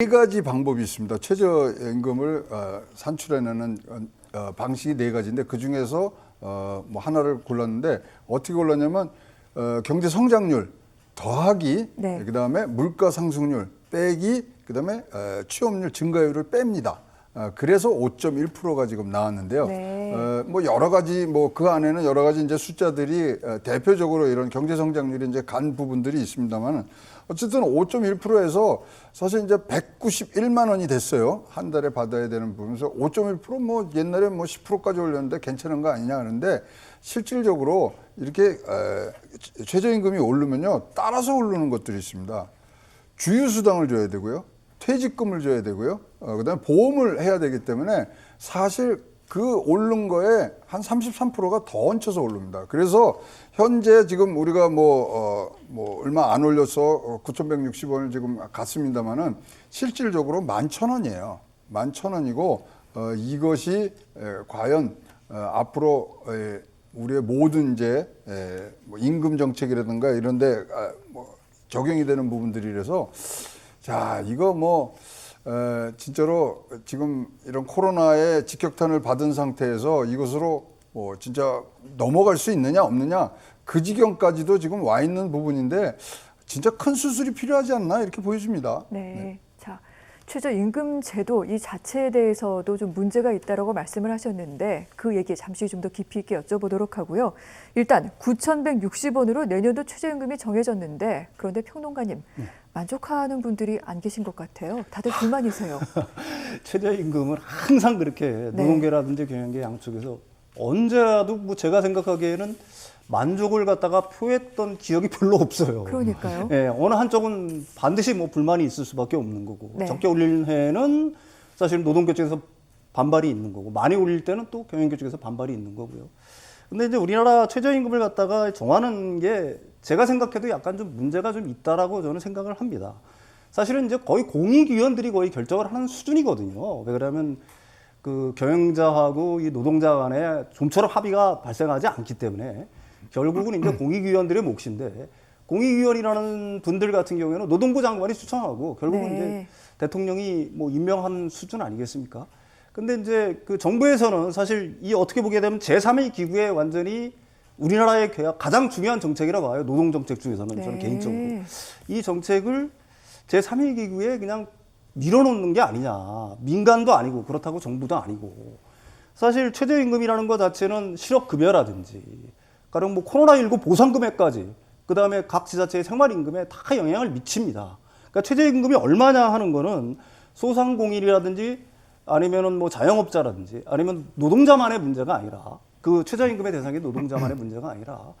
네 가지 방법이 있습니다. 최저임금을 산출해내는 방식이 네 가지인데 그 중에서 뭐 하나를 골랐는데 어떻게 골랐냐면 경제 성장률 더하기 네. 그다음에 물가 상승률 빼기 그다음에 취업률 증가율을 뺍니다. 그래서 5.1%가 지금 나왔는데요. 네. 뭐 여러 가지 뭐 그 안에는 여러 가지 이제 숫자들이 대표적으로 이런 경제 성장률이 이제 간 부분들이 있습니다만은 어쨌든 5.1%에서 사실 이제 191만 원이 됐어요. 한 달에 받아야 되는 부분에서 5.1%뭐 옛날에 뭐 10%까지 올렸는데 괜찮은 거 아니냐 하는데 실질적으로 이렇게 최저임금이 오르면요 따라서 오르는 것들이 있습니다. 주휴수당을 줘야 되고요. 퇴직금을 줘야 되고요. 그다음에 보험을 해야 되기 때문에 사실 그 오른 거에 한 33%가 더 얹혀서 오릅니다. 그래서 현재 지금 우리가 뭐 얼마 안 올려서 9,160원을 지금 갔습니다만은 실질적으로 11,000원이에요. 11,000원이고 이것이 과연 앞으로 우리의 모든 이제 뭐 임금 정책이라든가 이런데 뭐 적용이 되는 부분들이라서 자, 이거 뭐 진짜로 지금 이런 코로나의 직격탄을 받은 상태에서 이것으로 뭐 진짜 넘어갈 수 있느냐 없느냐 그 지경까지도 지금 와 있는 부분인데 진짜 큰 수술이 필요하지 않나 이렇게 보여집니다. 네. 자, 최저임금 제도 이 자체에 대해서도 좀 문제가 있다라고 말씀을 하셨는데 그 얘기 잠시 좀 더 깊이 있게 여쭤보도록 하고요. 일단 9,160원으로 내년도 최저임금이 정해졌는데 그런데 평론가님 만족하는 분들이 안 계신 것 같아요. 다들 불만이세요. 최저임금은 항상 그렇게 노동계라든지 경영계 양쪽에서 언제라도 뭐 제가 생각하기에는 만족을 갖다가 표했던 기억이 별로 없어요. 그러니까요. 예, 어느 한쪽은 반드시 뭐 불만이 있을 수밖에 없는 거고 네. 적게 올리는 해에는 사실 노동계 쪽에서 반발이 있는 거고 많이 올릴 때는 또 경영계 쪽에서 반발이 있는 거고요. 근데 이제 우리나라 최저임금을 갖다가 정하는 게 제가 생각해도 약간 좀 문제가 좀 있다라고 저는 생각을 합니다. 사실은 이제 거의 공익위원들이 거의 결정을 하는 수준이거든요. 왜 그러면 그 경영자하고 이 노동자 간에 좀처럼 합의가 발생하지 않기 때문에 결국은 이제 공익위원들의 몫인데 공익위원이라는 분들 같은 경우에는 노동부 장관이 추천하고 결국은 네. 이제 대통령이 뭐 임명한 수준 아니겠습니까? 근데 이제 그 정부에서는 사실 이 어떻게 보게 되면 제3의 기구에 완전히 우리나라의 가장 중요한 정책이라고 봐요. 노동 정책 중에서는 네. 저는 개인적으로 이 정책을 제3의 기구에 그냥 밀어놓는 게 아니냐. 민간도 아니고 그렇다고 정부도 아니고 사실 최저임금이라는 것 자체는 실업급여라든지 가령 뭐 코로나19 보상금액까지 그다음에 각 지자체의 생활임금에 다 영향을 미칩니다. 그러니까 최저임금이 얼마냐 하는 거는 소상공인이라든지 아니면은 뭐 자영업자라든지 아니면 노동자만의 문제가 아니라 그 최저임금의 대상이 노동자만의 문제가 아니라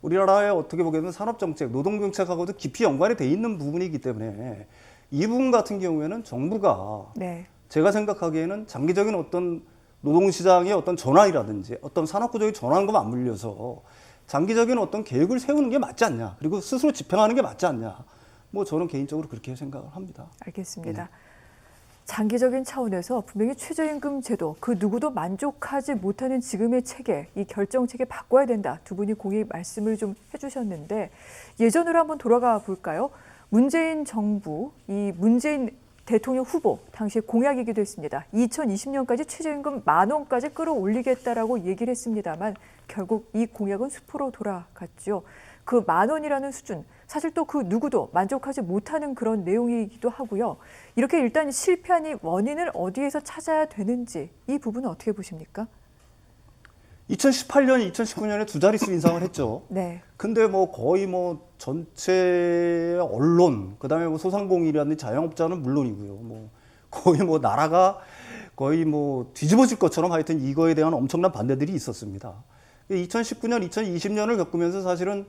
우리나라의 어떻게 보게 되면 산업정책, 노동정책하고도 깊이 연관이 돼 있는 부분이기 때문에 이 부분 같은 경우에는 정부가 네. 제가 생각하기에는 장기적인 어떤 노동시장의 어떤 전환이라든지 어떤 산업구조의 전환과 맞물려서 장기적인 어떤 계획을 세우는 게 맞지 않냐. 그리고 스스로 집행하는 게 맞지 않냐. 뭐 저는 개인적으로 그렇게 생각을 합니다. 알겠습니다. 장기적인 차원에서 분명히 최저임금 제도, 그 누구도 만족하지 못하는 지금의 체계, 이 결정 체계 바꿔야 된다. 두 분이 공히 말씀을 좀 해주셨는데 예전으로 한번 돌아가 볼까요? 문재인 정부, 이 문재인 대통령 후보 당시 공약이기도 했습니다. 2020년까지 최저임금 10,000원까지 끌어올리겠다라고 얘기를 했습니다만 결국 이 공약은 수포로 돌아갔죠. 그 10,000원이라는 수준, 사실 또 그 누구도 만족하지 못하는 그런 내용이기도 하고요. 이렇게 일단 실패한 이 원인을 어디에서 찾아야 되는지 이 부분은 어떻게 보십니까? 2018년, 2019년에 두 자릿수 인상을 했죠. 네. 근데 뭐 거의 뭐 전체 언론, 그다음에 뭐 소상공인이라든지 자영업자는 물론이고요. 뭐 거의 뭐 나라가 거의 뭐 뒤집어질 것처럼 하여튼 이거에 대한 엄청난 반대들이 있었습니다. 2019년, 2020년을 겪으면서 사실은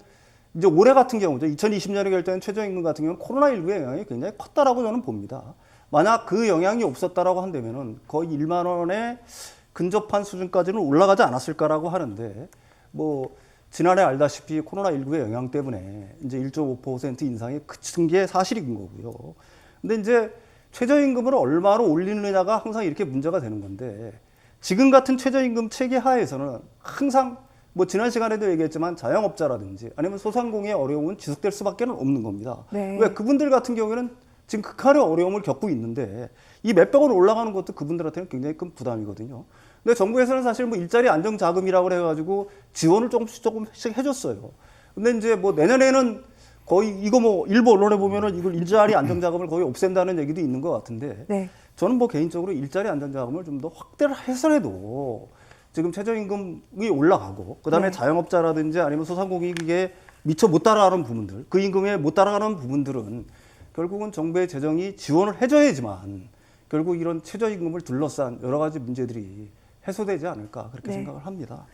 이제 올해 같은 경우죠. 2020년에 결정된 최저임금 같은 경우는 코로나19의 영향이 굉장히 컸다라고 저는 봅니다. 만약 그 영향이 없었다라고 한다면은 거의 1만 원에 근접한 수준까지는 올라가지 않았을까라고 하는데 뭐 지난해 알다시피 코로나19의 영향 때문에 이제 1.5% 인상이 그친 게 사실인 거고요. 근데 이제 최저임금을 얼마로 올리느냐가 항상 이렇게 문제가 되는 건데 지금 같은 최저임금 체계 하에서는 항상 뭐 지난 시간에도 얘기했지만 자영업자라든지 아니면 소상공인의 어려움은 지속될 수밖에 없는 겁니다. 네. 왜 그분들 같은 경우에는 지금 극한의 어려움을 겪고 있는데 이 몇백 원 올라가는 것도 그분들한테는 굉장히 큰 부담이거든요. 근데 정부에서는 사실 뭐 일자리 안정 자금이라고 해가지고 지원을 조금씩 해줬어요. 근데 이제 뭐 내년에는 거의 이거 뭐 일부 언론에 보면은 이걸 일자리 안정 자금을 거의 없앤다는 얘기도 있는 것 같은데 네. 저는 뭐 개인적으로 일자리 안정 자금을 좀 더 확대를 해서라도 지금 최저임금이 올라가고 그다음에 네. 자영업자라든지 아니면 소상공인에게 미처 못 따라가는 부분들, 그 임금에 못 따라가는 부분들은 결국은 정부의 재정이 지원을 해줘야지만 결국 이런 최저임금을 둘러싼 여러 가지 문제들이 해소되지 않을까 그렇게 네. 생각을 합니다.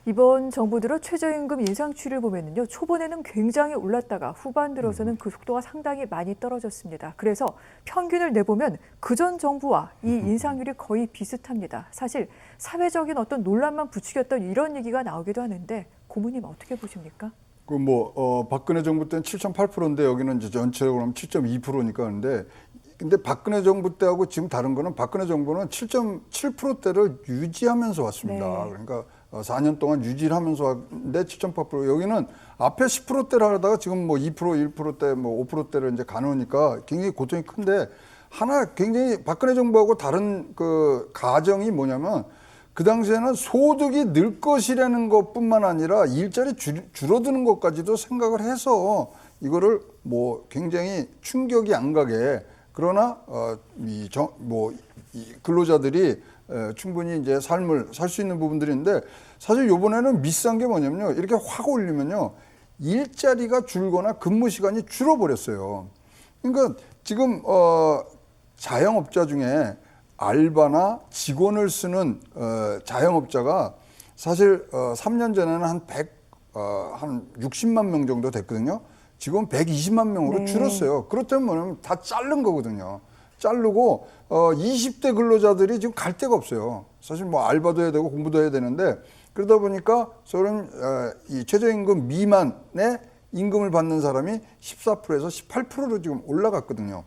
이번 정부 들어 최저임금 인상 추이를 보면요, 초반에는 굉장히 올랐다가 후반 들어서는 그 속도가 상당히 많이 떨어졌습니다. 그래서 평균을 내보면 그전 정부와 이 인상률이 거의 비슷합니다. 사실 사회적인 어떤 논란만 부추겼던 이런 얘기가 나오기도 하는데 고모님 어떻게 보십니까? 박근혜 정부 때는 7.8%인데 여기는 이제 전체적으로 하면 7.2%니까 근데 박근혜 정부 때하고 지금 다른 거는 박근혜 정부는 7.7%대를 유지하면서 왔습니다. 네. 그러니까 4년 동안 유지를 하면서 왔는데 7.8%. 여기는 앞에 10%대를 하다가 지금 뭐 2%, 1%대, 뭐 5%대를 이제 가놓으니까 굉장히 고통이 큰데 하나 굉장히 박근혜 정부하고 다른 그 가정이 뭐냐면 그 당시에는 소득이 늘 것이라는 것뿐만 아니라 일자리 줄어드는 것까지도 생각을 해서 이거를 뭐 굉장히 충격이 안 가게 그러나 이 근로자들이 충분히 이제 삶을 살 수 있는 부분들이 있는데 사실 이번에는 미스한 게 뭐냐면요. 이렇게 확 올리면요. 일자리가 줄거나 근무 시간이 줄어버렸어요. 그러니까 지금 자영업자 중에 알바나 직원을 쓰는 자영업자가 사실 3년 전에는 한 60만 명 정도 됐거든요. 지금 120만 명으로 네. 줄었어요. 그렇다면 뭐냐면 다 자른 거거든요. 자르고 20대 근로자들이 지금 갈 데가 없어요. 사실 뭐 알바도 해야 되고 공부도 해야 되는데 그러다 보니까 저는 이 최저임금 미만의 임금을 받는 사람이 14%에서 18%로 지금 올라갔거든요.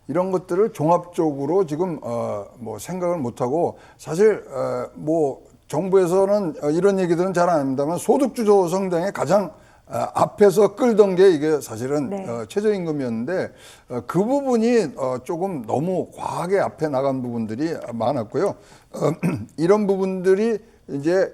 이런 것들을 종합적으로 지금 뭐 생각을 못 하고 사실 뭐 정부에서는 이런 얘기들은 잘 안 합니다만 소득주도 성장의 가장 앞에서 끌던 게 이게 사실은 네. 최저임금이었는데 그 부분이 조금 너무 과하게 앞에 나간 부분들이 많았고요. 이런 부분들이 이제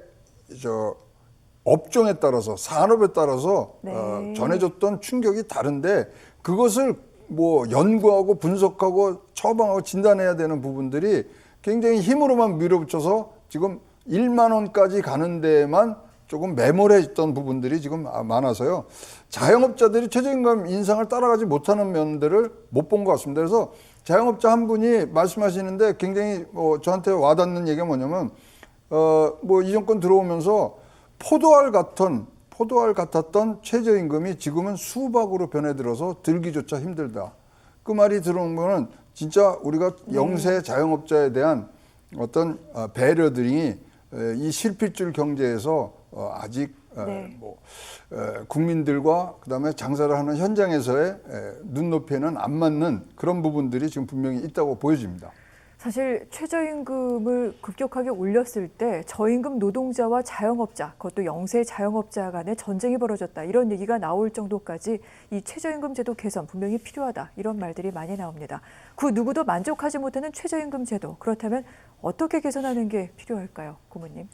업종에 따라서 산업에 따라서 네. 전해졌던 충격이 다른데 그것을 뭐 연구하고 분석하고 처방하고 진단해야 되는 부분들이 굉장히 힘으로만 밀어붙여서 지금 1만 원까지 가는 데에만 조금 매몰해있던 부분들이 지금 많아서요. 자영업자들이 최저임금 인상을 따라가지 못하는 면들을 못 본 것 같습니다. 그래서 자영업자 한 분이 말씀하시는데 굉장히 저한테 와닿는 얘기가 뭐냐면 이 정권 들어오면서 포도알 같았던 최저임금이 지금은 수박으로 변해들어서 들기조차 힘들다. 그 말이 들어오면 진짜 우리가 영세 자영업자에 대한 어떤 배려들이 이 실핏줄 경제에서 아직 네. 국민들과 그다음에 장사를 하는 현장에서의 눈높이에는 안 맞는 그런 부분들이 지금 분명히 있다고 보여집니다. 사실 최저임금을 급격하게 올렸을 때 저임금 노동자와 자영업자, 그것도 영세 자영업자 간의 전쟁이 벌어졌다. 이런 얘기가 나올 정도까지 이 최저임금 제도 개선 분명히 필요하다. 이런 말들이 많이 나옵니다. 그 누구도 만족하지 못하는 최저임금 제도. 그렇다면 어떻게 개선하는 게 필요할까요, 고모님?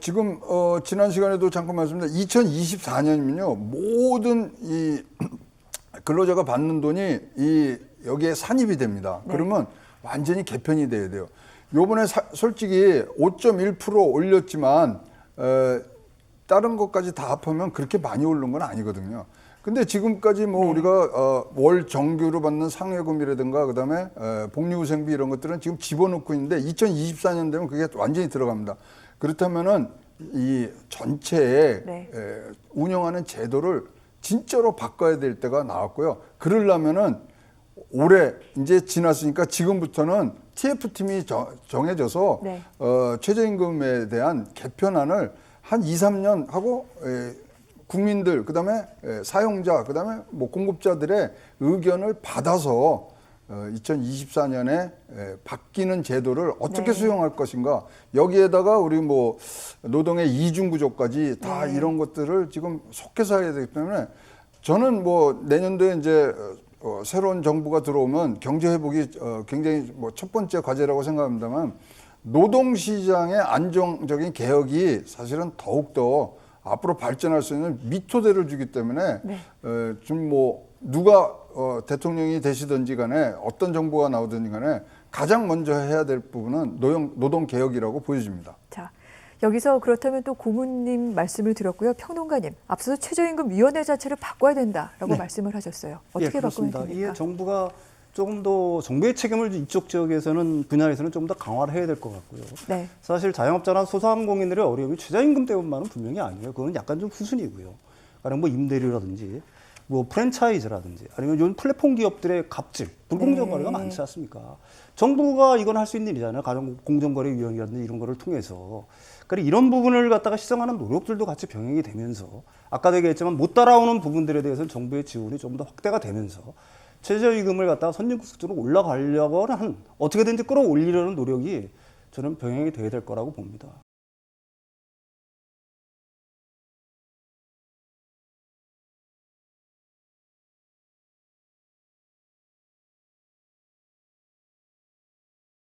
지금 지난 시간에도 잠깐 말씀드렸는데 2024년이면요. 모든 이 근로자가 받는 돈이 여기에 산입이 됩니다. 네. 그러면 완전히 개편이 돼야 돼요. 요번에 솔직히 5.1% 올렸지만 다른 것까지 다 합하면 그렇게 많이 오른 건 아니거든요. 근데 지금까지 우리가 월 정규로 받는 상여금이라든가 그다음에 복리후생비 이런 것들은 지금 집어넣고 있는데 2024년 되면 그게 완전히 들어갑니다. 그렇다면은 이 전체에 네. 운영하는 제도를 진짜로 바꿔야 될 때가 나왔고요. 그러려면은 올해 이제 지났으니까 지금부터는 TF팀이 정해져서 네. 최저임금에 대한 개편안을 한 2, 3년 하고 국민들 그다음에 사용자 그다음에 공급자들의 의견을 받아서 2024년에 바뀌는 제도를 어떻게 네. 수용할 것인가 여기에다가 우리 노동의 이중 구조까지 다 네. 이런 것들을 지금 속해서 해야 되기 때문에 저는 내년도에 이제 새로운 정부가 들어오면 경제 회복이 굉장히 뭐 첫 번째 과제라고 생각합니다만 노동시장의 안정적인 개혁이 사실은 더욱더 앞으로 발전할 수 있는 미토대를 주기 때문에 네. 좀 뭐 누가 대통령이 되시든지 간에 어떤 정부가 나오든지 간에 가장 먼저 해야 될 부분은 노동 개혁이라고 보여집니다. 자, 여기서 그렇다면 또 고문님 말씀을 들었고요. 평론가님, 앞서서 최저임금위원회 자체를 바꿔야 된다라고 네. 말씀을 하셨어요. 어떻게 바꾸면 그렇습니다. 됩니까? 이게 정부가 조금 더 정부의 책임을 이쪽 지역에서는 분야에서는 좀 더 강화를 해야 될 것 같고요. 네. 사실 자영업자나 소상공인들의 어려움이 최저임금 때문만은 분명히 아니에요. 그건 약간 좀 후순이고요. 가령 뭐 임대료라든지 뭐 프랜차이즈라든지 아니면 요즘 플랫폼 기업들의 갑질, 불공정 네. 거래가 많지 않습니까? 정부가 이건 할 수 있는 일이잖아요. 가령 공정거래위원회라든지 이런 거를 통해서. 그러니까 이런 부분을 갖다가 시정하는 노력들도 같이 병행이 되면서 아까도 얘기했지만 못 따라오는 부분들에 대해서는 정부의 지원이 좀 더 확대가 되면서 최저임금을 갖다가 선진국수준으로 올라가려고 하는 어떻게든지 끌어올리려는 노력이 저는 병행이 돼야 될 거라고 봅니다.